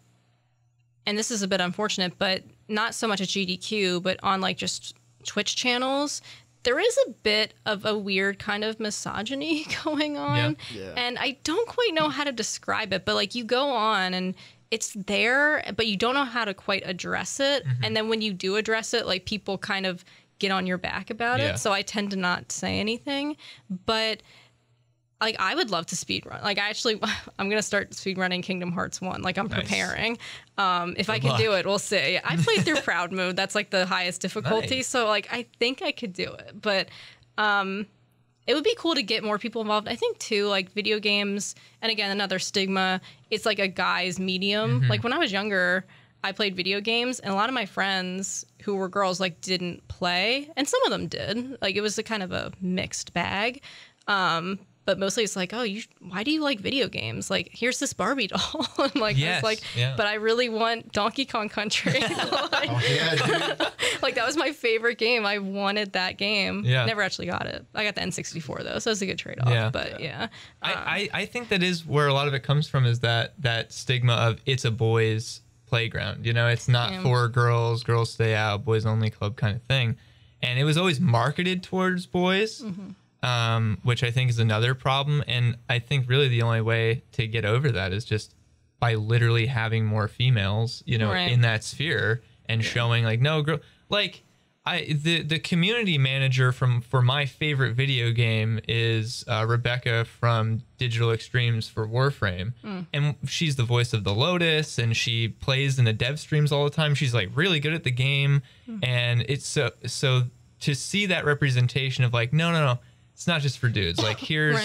and this is a bit unfortunate, but not so much at GDQ, but on like just Twitch channels, there is a bit of a weird kind of misogyny going on. And I don't quite know how to describe it, but like you go on and it's there, but you don't know how to quite address it. And then when you do address it, like people kind of get on your back about it. So I tend to not say anything, but like I would love to speedrun. Like I'm going to start speedrunning Kingdom Hearts 1. Like I'm preparing. If I can do it, we'll see. I played through Proud Mode. That's like the highest difficulty. So like I think I could do it. But it would be cool to get more people involved. I think too, like video games, and again, another stigma, it's like a guy's medium. Like when I was younger, I played video games, and a lot of my friends who were girls like didn't play, and some of them did. Like it was a kind of a mixed bag. But mostly it's like, oh, why do you like video games? Like, here's this Barbie doll. And like, but I really want Donkey Kong Country. Like, like, that was my favorite game. I wanted that game. Never actually got it. I got the N64 though, so it's a good trade-off. But I think that is where a lot of it comes from, is that stigma of it's a boys' playground. You know, it's not for girls. Girls stay out. Boys only club kind of thing. And it was always marketed towards boys. Which I think is another problem. And I think really the only way to get over that is just by literally having more females, you know, in that sphere, and showing like, no, girl, like the community manager for my favorite video game is Rebecca from Digital Extremes for Warframe. And she's the voice of the Lotus, and she plays in the dev streams all the time. She's like really good at the game. And it's so to see that representation of like, no, it's not just for dudes. Like here's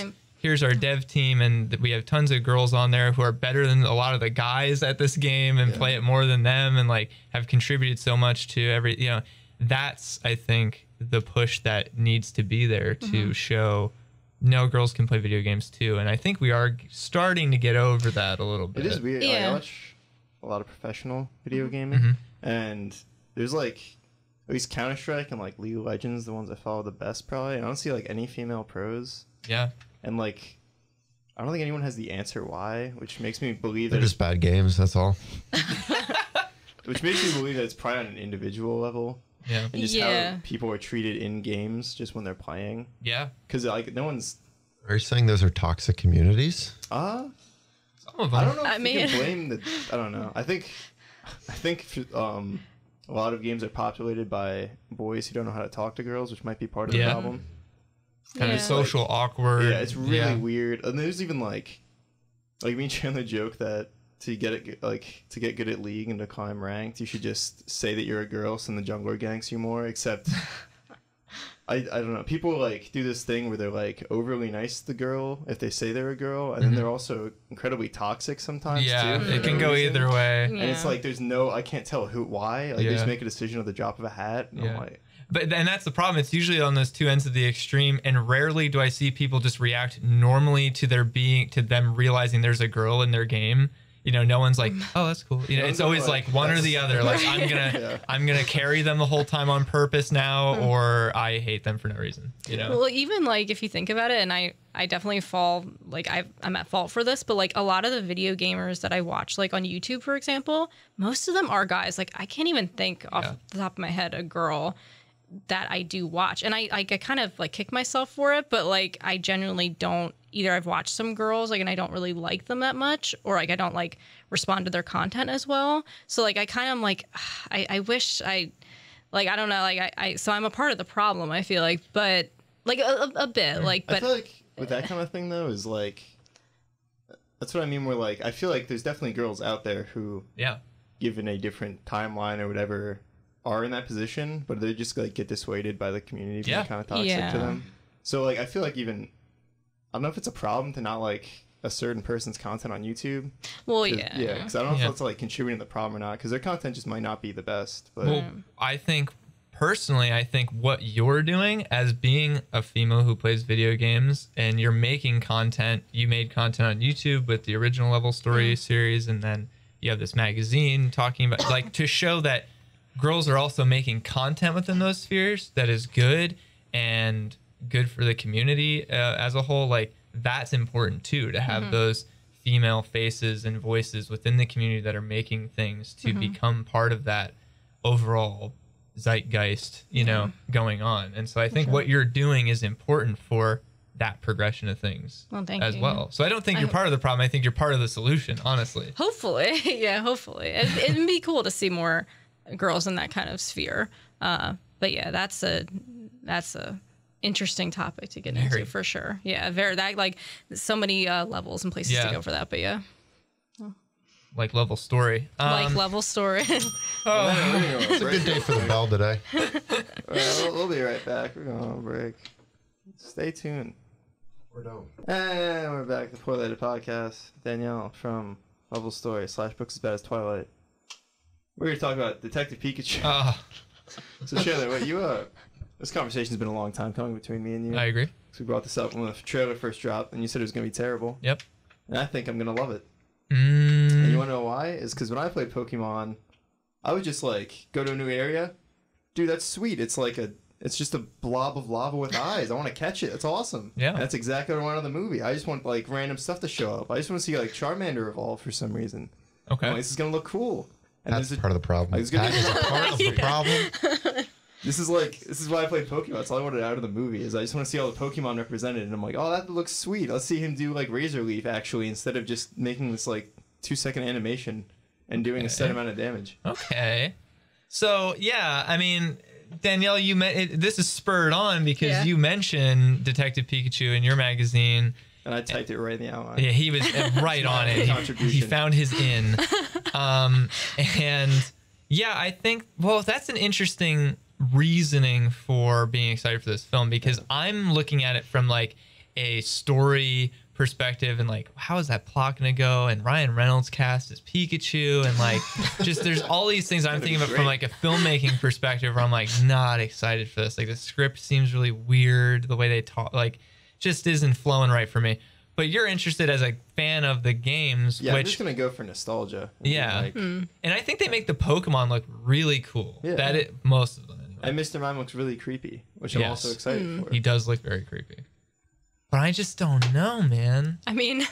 here's our dev team, and we have tons of girls on there who are better than a lot of the guys at this game and play it more than them, and like have contributed so much to every, you know, that's, I think, the push that needs to be there to show no, girls can play video games too. And I think we are starting to get over that a little bit. It is weird. Yeah. Like, I watch a lot of professional video gaming, and there's like at least Counter-Strike and like League of Legends, the ones I follow the best probably. And I don't see like any female pros. Yeah. And like, I don't think anyone has the answer why, which makes me believe They're that just bad games. That's all. which makes me believe that it's probably on an individual level. Yeah. And just how people are treated in games just when they're playing. Yeah. Because like no one's. Are you saying those are toxic communities? Some of them. I don't know if you can blame the. I don't know. I think a lot of games are populated by boys who don't know how to talk to girls, which might be part of the problem. Kind of social awkward. Yeah, it's really weird. And there's even like me and Chandler joke that to get good at League and to climb ranked, you should just say that you're a girl, so then the jungler ganks you more. Except I don't know. People like do this thing where they're like overly nice to the girl if they say they're a girl, and then they're also incredibly toxic sometimes. Yeah, too, it can go either way. And it's like there's no, I can't tell why. Like they just make a decision at the drop of a hat. And I'm like, but and that's the problem. It's usually on those two ends of the extreme, and rarely do I see people just react normally to them realizing there's a girl in their game. You know, no one's like, oh, that's cool. You know, it's always like one or the other. Like I'm gonna carry them the whole time on purpose now, or I hate them for no reason. You know. Well, even like if you think about it, and I definitely fall like I'm at fault for this, but like a lot of the video gamers that I watch, like on YouTube, for example, most of them are guys. Like I can't even think off the top of my head a girl that I do watch, and I kind of like kick myself for it, but like I genuinely don't. Either I've watched some girls like and I don't really like them that much, or like I don't like respond to their content as well. So like I kind of like I wish I like I don't know like I so I'm a part of the problem, I feel like, but like a bit like. But I feel like with that kind of thing though is like that's what I mean. Where like I feel like there's definitely girls out there who given a different timeline or whatever are in that position, but they just like get dissuaded by the community being kind of toxic to them. So like I feel like even I don't know if it's a problem to not like a certain person's content on YouTube. Well, because I don't know if that's like contributing to the problem or not, because their content just might not be the best. But well, I think personally, what you're doing as being a female who plays video games and you're making content, you made content on YouTube with the original LevelStory series, and then you have this magazine talking about like to show that girls are also making content within those spheres that is good and good for the community as a whole. Like that's important too, to have those female faces and voices within the community that are making things to become part of that overall zeitgeist, you know, going on. And so I think what you're doing is important for that progression of things well. So I don't think you're part of the problem. I think you're part of the solution, honestly. Hopefully. Hopefully. It'd be cool to see more girls in that kind of sphere. But yeah, that's a interesting topic to get into for sure. Yeah, that like so many levels and places to go for that. But yeah, like LevelStory. Like LevelStory. It's a good day for the bell today. We'll be right back. We're going on a break. Stay tuned. We're done. And we're back. The Poorlated Podcast. Danielle from LevelStory / Books as Bad as Twilight. We're going to talk about Detective Pikachu. So Chandler, what this conversation's been a long time coming between me and you. I agree. So we brought this up when the trailer first dropped, and you said it was going to be terrible. Yep. And I think I'm going to love it. And you want to know why? It's because when I played Pokemon, I would just like go to a new area. Dude, that's sweet. It's like it's just a blob of lava with eyes. I want to catch it. That's awesome. Yeah. And that's exactly what I want in the movie. I just want like random stuff to show up. I just want to see like Charmander evolve for some reason. Okay. This is going to look cool. And that's part of the problem. That is part of the problem. This is why I played Pokemon. That's all I wanted out of the movie. Is I just want to see all the Pokemon represented, and I'm like, oh, that looks sweet. Let's see him do like Razor Leaf actually, instead of just making this like 2-second animation and doing a set amount of damage. Okay. So yeah, I mean, Danielle, this is spurred on because you mentioned Detective Pikachu in your magazine. And I typed it right in the outline. Yeah, he was right on it. He found his in. And yeah, I think, well, that's an interesting reasoning for being excited for this film, because I'm looking at it from like a story perspective and like how is that plot gonna go, and Ryan Reynolds cast as Pikachu, and like just there's all these things I'm thinking about from like a filmmaking perspective where I'm like not excited for this. Like the script seems really weird, the way they talk like just isn't flowing right for me. But you're interested as a fan of the games. Yeah, which, I'm just gonna go for nostalgia. Yeah, Like, and I think they make the Pokemon look really cool. Yeah. Most of them anyway. And Mr. Mime looks really creepy, which I'm also excited for. He does look very creepy. But I just don't know, man. I mean,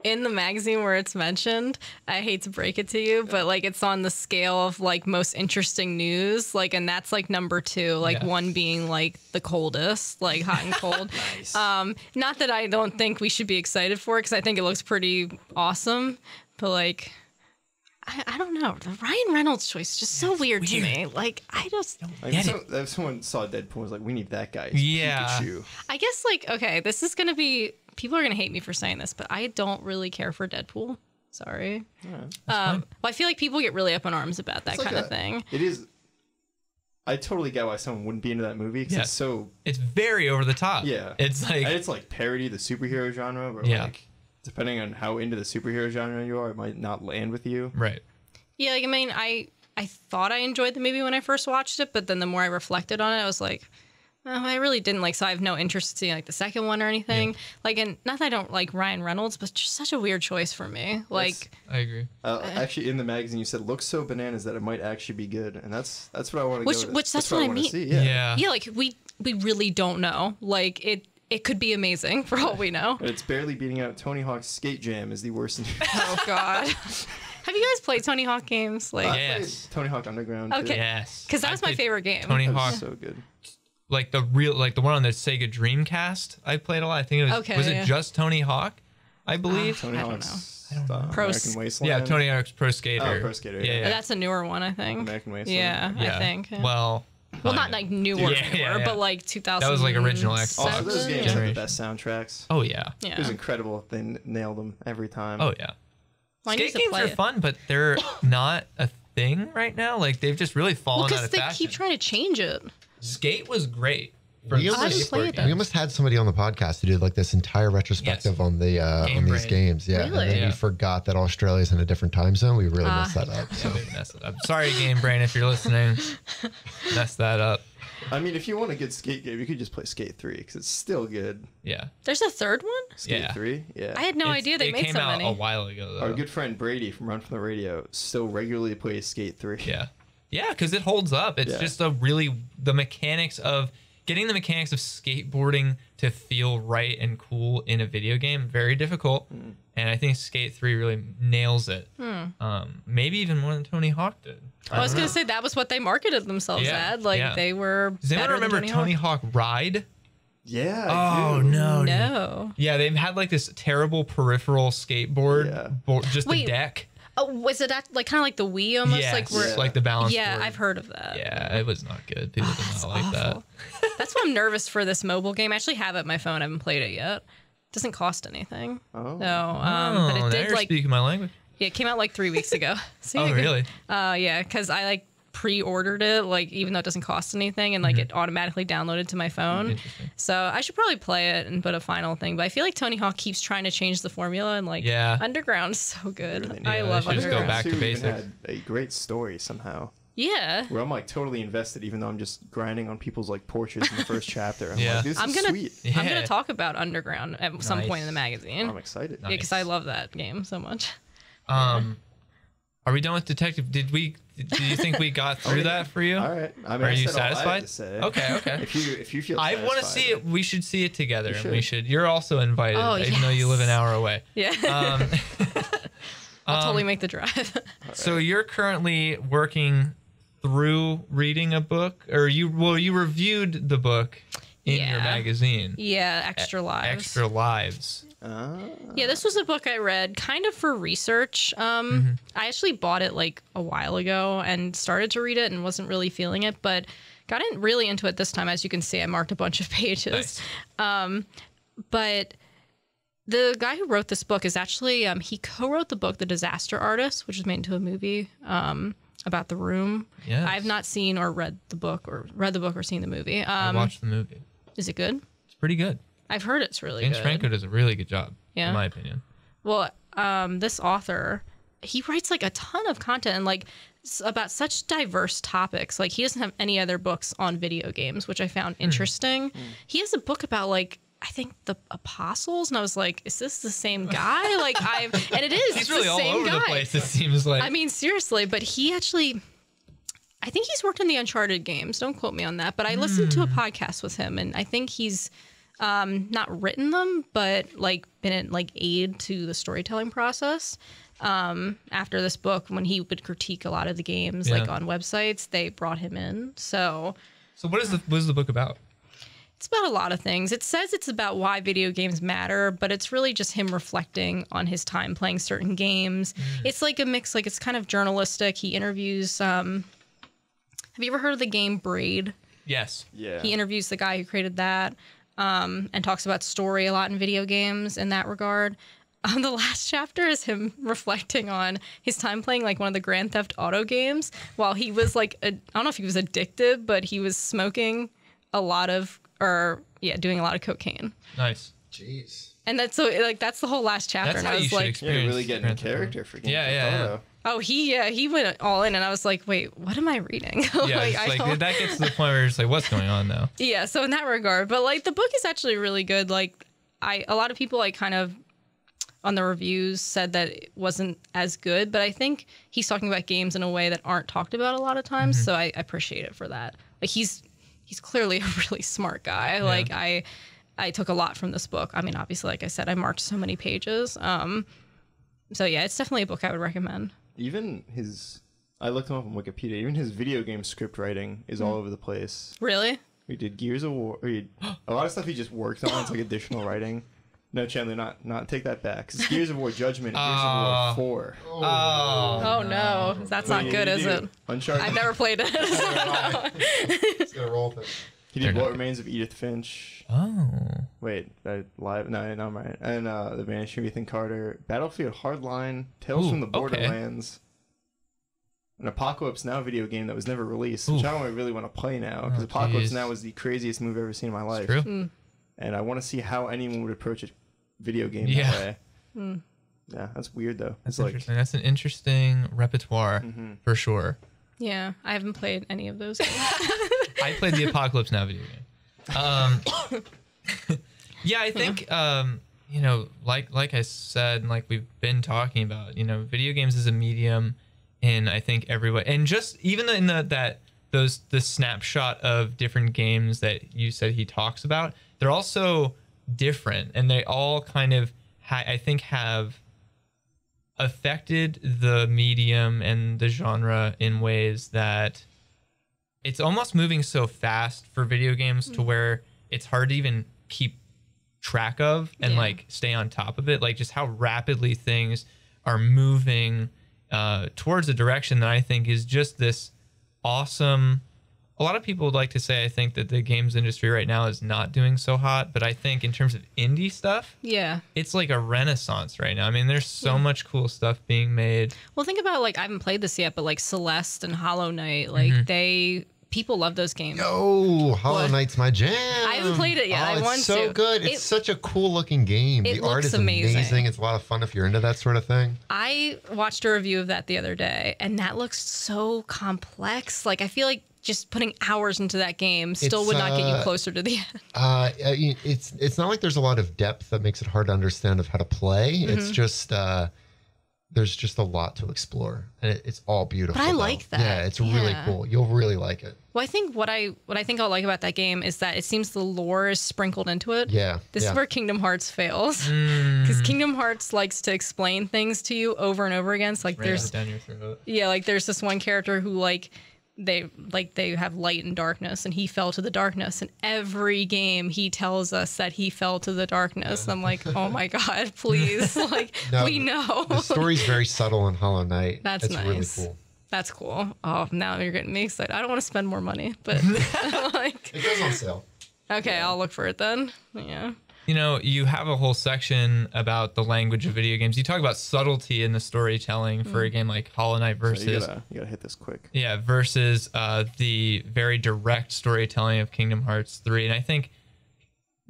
in the magazine where it's mentioned, I hate to break it to you, but like it's on the scale of like most interesting news, like, and that's like number 2, like one being like the coldest, like hot and cold. Nice. Not that I don't think we should be excited for it, because I think it looks pretty awesome, but like, I don't know. The Ryan Reynolds choice is just so weird to me. Like, I just Like, if someone saw Deadpool and was like, we need that guy. Yeah. Pikachu. I guess like, okay, this is gonna be, people are gonna hate me for saying this, but I don't really care for Deadpool. Sorry. Well, I feel like people get really up in arms about that It's like kind of thing. It is. I totally get why someone wouldn't be into that movie because it's so. It's very over the top. Yeah. It's like. And it's like parody the superhero genre, where like depending on how into the superhero genre you are, it might not land with you. Right. Yeah, like, I mean, I thought I enjoyed the movie when I first watched it, but then the more I reflected on it, I was like, oh, I really didn't. Like, so I have no interest in seeing like the second one or anything. Yeah. Like, and not that I don't like Ryan Reynolds, but just such a weird choice for me. Like, I agree. Actually, in the magazine, you said looks so bananas that it might actually be good, and that's what I want to go. Which that's what I mean. See. Yeah, like we really don't know. Like it could be amazing for all we know. It's barely beating out Tony Hawk's Skate Jam is the worst. Oh God. Have you guys played Tony Hawk games? Like, yes. Tony Hawk Underground. Okay. Too. Yes. Because that was my favorite game. Tony That Hawk. was so good. Like the one on the Sega Dreamcast. I played a lot. I think it was. Was it just Tony Hawk? I believe. Tony I don't Hawk's Pro American Wasteland. Yeah, Tony Hawk's Pro Skater. Oh, Pro Skater. Yeah. That's a newer one, I think. American Wasteland. Yeah, I think. Well, not like newer, but like 2000. That was like original Xbox. Also, those games have the best soundtracks. Oh yeah. It was incredible. They nailed them every time. Oh yeah. Well, skate games are fun, but they're not a thing right now. Like they've just really fallen out of fashion. Because they keep trying to change it. Skate was great. We almost had somebody on the podcast who did like this entire retrospective on the on these games. Yeah, really? And then we forgot that Australia's in a different time zone. We really messed that up. So. Yeah, we messed it up. Sorry, Game Brain, if you're listening, messed that up. I mean, if you want a good skate game, you could just play Skate 3 because it's still good. Yeah. There's a third one? Skate 3? Yeah. I had no idea they made so many. It came out a while ago, though. Our good friend Brady from Run From the Radio still regularly plays Skate 3. Yeah. Yeah, because it holds up. It's just the mechanics of getting the mechanics of skateboarding to feel right and cool in a video game, very difficult. And I think Skate 3 really nails it. Maybe even more than Tony Hawk did. I was going to say that was what they marketed themselves at. Like they were. Does anyone remember Tony Hawk Ride? Yeah. Oh no. No. Yeah, they've had like this terrible peripheral skateboard, just the deck. Oh, was it like kind of like the Wii almost? Yes, like the balance board. I've heard of that. Yeah, it was not good. People did not like that. That's why I'm nervous for this mobile game. I actually have it on my phone. I haven't played it yet. It doesn't cost anything. Oh. So, but it did you're like speaking my language. Yeah, it came out like 3 weeks ago. So oh, really? Yeah, because I like pre-ordered it, like even though it doesn't cost anything, and like it automatically downloaded to my phone. So I should probably play it and put a final thing. But I feel like Tony Hawk keeps trying to change the formula, and like Underground's so good. I love Underground. Just go back to basics. Had a great story somehow. Yeah. Where I'm like totally invested, even though I'm just grinding on people's like porches in the first chapter. I'm like, this is sweet. I'm gonna talk about Underground at some point in the magazine. I'm excited. Yeah, because I love that game so much. Are we done with Detective? Do you think we got through that for you? All right. I mean, are you satisfied? Okay. Okay. If you feel I want to see it. We should see it together. We should. You're also invited, even though you live an hour away. Yeah. I'll totally make the drive. So you're currently working through reading a book, or you reviewed the book in your magazine. Yeah, Extra Lives. Extra Lives. Yeah, this was a book I read kind of for research. I actually bought it like a while ago and started to read it and wasn't really feeling it, but got really into it this time. As you can see, I marked a bunch of pages. Nice. But the guy who wrote this book is actually, he co-wrote the book The Disaster Artist, which was made into a movie about The Room. Yes. I've not seen or read the book or seen the movie. I watched the movie. Is it good? It's pretty good. I've heard it's really James good. Franco does a really good job, Yeah. in my opinion. Well, this author, he writes like a ton of content and like about such diverse topics. Like he doesn't have any other books on video games, which I found interesting. He has a book about like, I think the apostles, and I was like, is this the same guy? And it is. He's really all over the place, it seems like. I mean, seriously, but he actually, I think he's worked on the Uncharted games. Don't quote me on that, but I listened to a podcast with him, and I think he's not written them, but like been an like aid to the storytelling process. After this book, when he would critique a lot of the games like on websites, they brought him in. So what is the book about? it's about a lot of things. It says it's about why video games matter, but it's really just him reflecting on his time playing certain games. It's like a mix, like it's kind of journalistic. He interviews, have you ever heard of the game Braid? Yes. Yeah. He interviews the guy who created that, and talks about story a lot in video games in that regard. The last chapter is him reflecting on his time playing like one of the Grand Theft Auto games while he was like, I don't know if he was addicted, but he was smoking a lot of, doing a lot of cocaine. Nice. Jeez. And that's so like that's the whole last chapter. That's and how I you was should like, experience. Yeah, really getting in Grand Theft Auto. character for Game Yeah. oh, he went all in, and I was like, wait, what am I reading? Yeah, that gets to the point where you're just like, what's going on now? Yeah, so in that regard, but like the book is actually really good. Like a lot of people like kind of on the reviews said that it wasn't as good, but I think he's talking about games in a way that aren't talked about a lot of times. So I appreciate it for that. Like he's clearly a really smart guy. Yeah. Like I took a lot from this book. I mean, obviously, like I said, I marked so many pages. So yeah, it's definitely a book I would recommend. Even I looked him up on Wikipedia. Even his video game script writing is all over the place. Really? We did Gears of War. A lot of stuff he just worked on. It's like additional writing. No, Chandler, not take that back. It's Gears of War Judgment and Gears of War 4. Oh no, that's not good, is it? Uncharted. I've never played it. It's gonna roll with it. He did What Remains of Edith Finch. Oh. Wait, live? No, I'm right. And The Vanishing of Ethan Carter, Battlefield Hardline, Tales from the Borderlands, an Apocalypse Now video game that was never released, which I don't really want to play now because Apocalypse Now was the craziest move I've ever seen in my life. It's true. And I want to see how anyone would approach a video game that way. Yeah, that's weird though. That's interesting. That's an interesting repertoire for sure. Yeah, I haven't played any of those games. I played the Apocalypse Now video game. Yeah, I think like I said, and like we've been talking about, video games is a medium in I think every way, and just even in the snapshot of different games that you said he talks about, they're also different, and they all kind of I think have affected the medium and the genre in ways that it's almost moving so fast for video games to where it's hard to even keep track of and like stay on top of it, like just how rapidly things are moving towards a direction that I think is just this awesome. A lot of people would like to say, I think that the games industry right now is not doing so hot, but I think in terms of indie stuff, it's like a renaissance right now. I mean, there's so much cool stuff being made. Well, think about like, I haven't played this yet, but like Celeste and Hollow Knight, like people love those games. Oh, Hollow Knight's my jam. I haven't played it yet. I want to. It's so good. It's such a cool looking game. The art is amazing. It's a lot of fun if you're into that sort of thing. I watched a review of that the other day, and that looks so complex. Like, I feel like just putting hours into that game still would not get you closer to the end. It's not like there's a lot of depth that makes it hard to understand of how to play. It's just there's just a lot to explore, and it's all beautiful. But I like that. Yeah, it's really cool. You'll really like it. Well, I think what I think I'll like about that game is that it seems the lore is sprinkled into it. Yeah. This is where Kingdom Hearts fails, because Kingdom Hearts likes to explain things to you over and over again. So like there's down your throat. Yeah, like there's this one character who like they have light and darkness, and he fell to the darkness, and every game he tells us that he fell to the darkness. I'm like, oh my god, please, like we know. The story's very subtle in Hollow Knight. That's nice. Really cool. That's cool. Oh, now you're getting me excited. I don't want to spend more money, but like it goes on sale. Okay, I'll look for it then. Yeah. You have a whole section about the language of video games. You talk about subtlety in the storytelling for a game like Hollow Knight versus... So you gotta hit this quick. Yeah, versus the very direct storytelling of Kingdom Hearts 3. And I think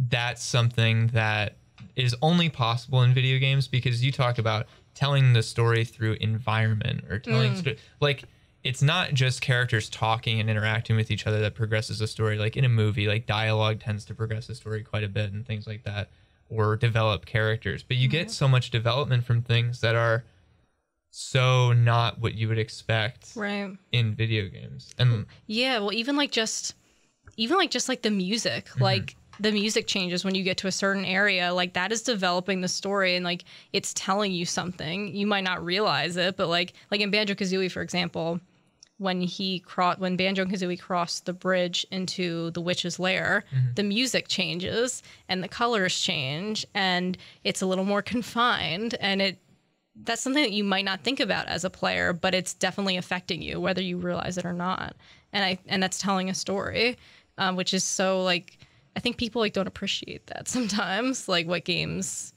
that's something that is only possible in video games, because you talk about telling the story through environment or telling like it's not just characters talking and interacting with each other that progresses a story. Like in a movie, like dialogue tends to progress a story quite a bit and things like that, or develop characters. But you get so much development from things that are so not what you would expect in video games. And yeah, well, even just like the music, like the music changes when you get to a certain area, like that is developing the story, and like it's telling you something. You might not realize it, but like in Banjo-Kazooie, for example, when Banjo and Kazooie cross the bridge into the witch's lair, the music changes and the colors change, and it's a little more confined, and that's something that you might not think about as a player, but it's definitely affecting you whether you realize it or not. And that's telling a story, which is so like, I think people like don't appreciate that sometimes, like what games,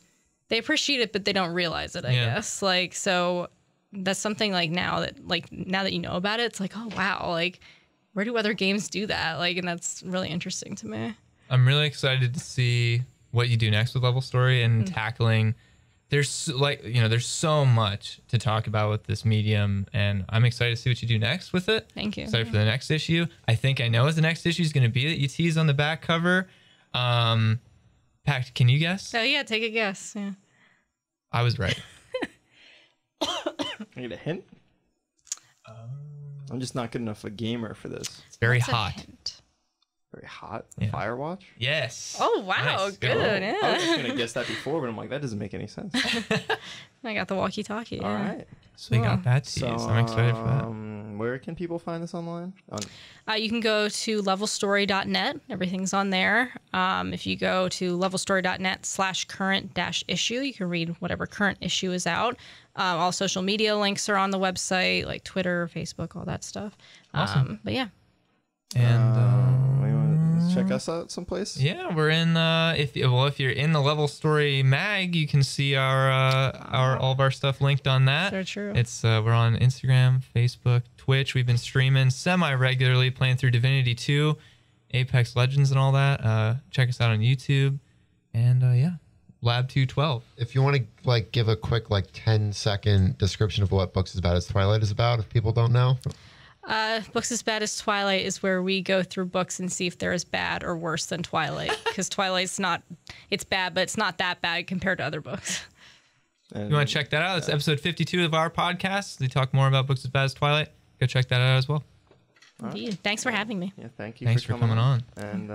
they appreciate it, but they don't realize it, I guess. Like, so that's something like now that you know about it, it's like, oh wow, like where do other games do that? Like, and that's really interesting to me. I'm really excited to see what you do next with LevelStory and tackling. There's so much to talk about with this medium, and I'm excited to see what you do next with it. Thank you. Excited for the next issue. I think I know what the next issue is going to be that you tease on the back cover. Pact, can you guess? Oh yeah, take a guess. Yeah. I was right. I get a hint? I'm just not good enough a gamer for this. It's very What's a hot. hint? Very hot. Yeah. Firewatch? Yes. Oh wow, Nice. good. Oh, I was just Yeah. gonna guess that before, but I'm like, that doesn't make any sense. I got the walkie-talkie. All Yeah. right. So we got that tease. So, I'm excited for that. Where can people find this online? You can go to levelstory.net. Everything's on there. If you go to levelstory.net/current-issue, you can read whatever current issue is out. All social media links are on the website, like Twitter, Facebook, all that stuff. Awesome. But yeah. And check us out someplace. yeah, we're in. If you're in the LevelStory mag, you can see our all of our stuff linked on that. So true. It's we're on Instagram, Facebook, Twitch. We've been streaming semi-regularly, playing through Divinity 2, Apex Legends, and all that. Check us out on YouTube, and Lab 212. If you want to like give a quick 10-second description of what Books as Bad as Twilight is about, if people don't know. Books as Bad as Twilight is where we go through books and see if they're as bad or worse than Twilight. Because Twilight's it's bad, but it's not that bad compared to other books. And, You want to check that out? It's episode 52 of our podcast. We talk more about Books as Bad as Twilight. Go check that out as well. Indeed. Thanks for having me. Yeah, thank you. Thanks for coming on. And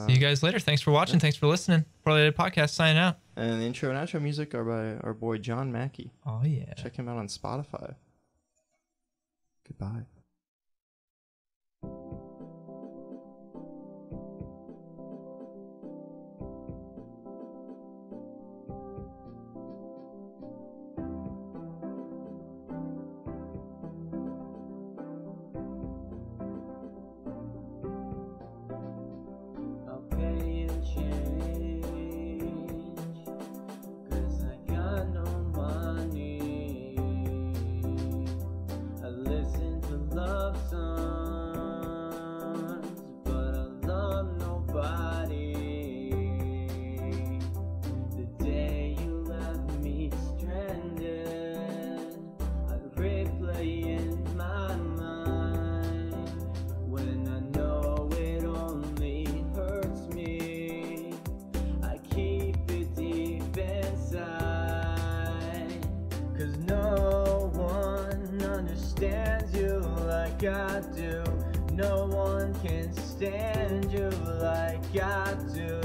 See you guys later. Thanks for watching. Thanks for listening. Poorly Edited Podcast signing out. And the intro and outro music are by our boy John Mackey. Oh yeah. Check him out on Spotify. Goodbye. I'll pay in change, 'cause I got no money. I listen to love songs, but I love nobody. The day you left me stranded, I'd replay in my mind when I know it only hurts me. I keep it deep inside, 'cause no one understands you like I do. No one can stand you like I do.